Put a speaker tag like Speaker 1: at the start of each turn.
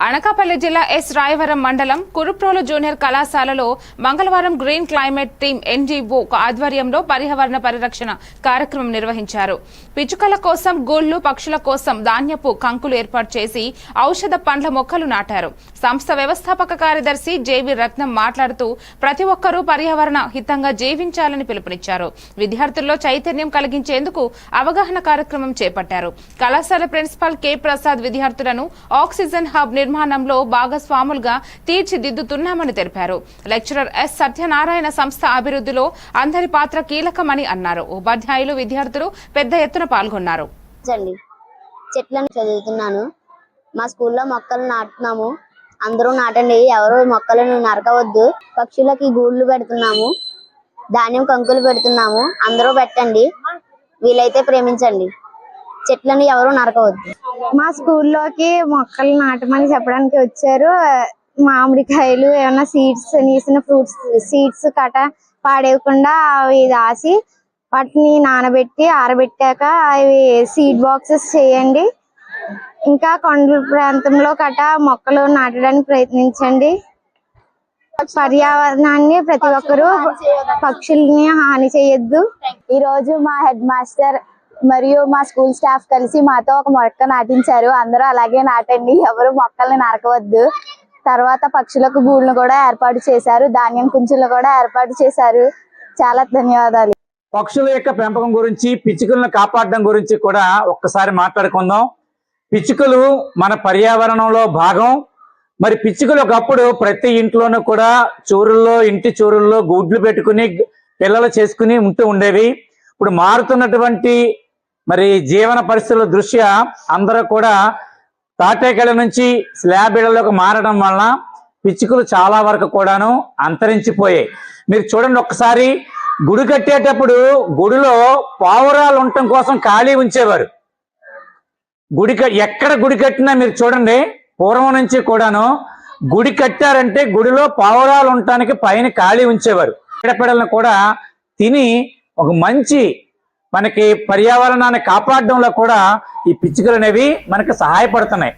Speaker 1: అనకాపల్లి జిల్లా ఎస్ రాయవరం మండలం కురుప్రోలు జూనియర్ కళాశాలలో మంగళవారం గ్రీన్ క్లైమేట్ టీమ్ ఎన్జీఓ ఆధ్వర్యంలో పర్యావరణ పరిరక్షణ కార్యక్రమం నిర్వహించారు. పిచ్చుకల కోసం గూళ్లు, పక్షుల కోసం ధాన్యపు కంకులు ఏర్పాటు చేసి ఔషధ పండ్ల మొక్కలు నాటారు. సంస్థ వ్యవస్థాపక కార్యదర్శి జేవి రత్నం మాట్లాడుతూ ప్రతి ఒక్కరూ పర్యావరణ హితంగా జీవించాలని పిలుపునిచ్చారు. విద్యార్థుల్లో చైతన్యం కలిగించేందుకు అవగాహన కార్యక్రమం చేపట్టారు. కళాశాల ప్రిన్సిపాల్ కె ప్రసాద్ విద్యార్థులను ఆక్సిజన్ హబ్ నిర్మాణంలో భాగస్వాములుగా తీర్చిదిద్దుతున్నామని తెలిపారు. లెక్చరర్ ఎస్ సత్యనారాయణ సంస్థ అభివృద్ధిలో అందరి పాత్ర కీలకమని అన్నారు. ఉపాధ్యాయులు, విద్యార్థులు పెద్ద ఎత్తున పాల్గొన్నారు.
Speaker 2: చెట్లను చదువుతున్నాను. మా స్కూల్లో మొక్కలు నాటుతున్నాము. అందరూ నాటండి, ఎవరు మొక్కలను నరకవద్దు. పక్షులకి గూళ్ళు పెడుతున్నాము, ధాన్యం కంకులు పెడుతున్నాము. అందరూ పెట్టండి, వీలైతే ప్రేమించండి, చెట్లను ఎవరు నరకవద్దు.
Speaker 3: మా స్కూల్లోకి మొక్కలు నాటమని చెప్పడానికి వచ్చారు. మామిడికాయలు, ఏమన్నా సీడ్స్, నీసిన ఫ్రూట్స్ సీడ్స్ కట పాడేయకుండా అవి దాసి వాటిని నానబెట్టి ఆరబెట్టాక అవి సీడ్ బాక్సెస్ చేయండి. ఇంకా కొండల ప్రాంతంలో కట మొక్కలు నాటడానికి ప్రయత్నించండి. పర్యావరణాన్ని ప్రతి ఒక్కరూ, పక్షుల్ని హాని చేయొద్దు.
Speaker 2: ఈ రోజు మా హెడ్ మాస్టర్ మరియు మా స్కూల్ స్టాఫ్ కలిసి మాతో ఒక మొక్క నాటించారు. అందరూ అలాగే నాటండి, ఎవరు మొక్కల్ని నరకవద్దు. తర్వాత పక్షులకు గూళ్ళను కూడా ఏర్పాటు చేశారు, ధాన్యం కుంచులు కూడా ఏర్పాటు చేశారు. చాలా ధన్యవాదాలు.
Speaker 4: పక్షుల యొక్క పెంపకం గురించి, పిచ్చుకలను కాపాడడం గురించి కూడా ఒక్కసారి మాట్లాడుకుందాం. పిచ్చుకలు మన పర్యావరణంలో భాగం. మరి పిచ్చుకలు ఒకప్పుడు ప్రతి ఇంట్లోనూ కూడా ఇంటి చూరుల్లో గుడ్లు పెట్టుకుని పిల్లలు చేసుకుని ఉండేవి. ఇప్పుడు మారుతున్నటువంటి జీవన పరిస్థితుల దృష్ట్యా అందరూ కూడా తాటేకల నుంచి స్లాబ్ ఇళ్లలోకి మారడం వలన పిచ్చుకలు చాలా వరకు కూడాను అంతరించిపోయాయి. మీరు చూడండి, ఒక్కసారి గుడి కట్టేటప్పుడు గుడిలో పావురాలు ఉండటం కోసం ఖాళీ ఉంచేవారు. ఎక్కడ గుడి కట్టినా మీరు చూడండి, పూర్వం నుంచి కూడాను గుడి కట్టారంటే గుడిలో పావురాలు ఉండటానికి పైన ఖాళీ ఉంచేవారు. పిడపిడలను కూడా తిని ఒక మంచి మనకి పర్యావరణాన్ని కాపాడడంలో కూడా ఈ పిచ్చుకలు అనేవి మనకి సహాయపడుతున్నాయి.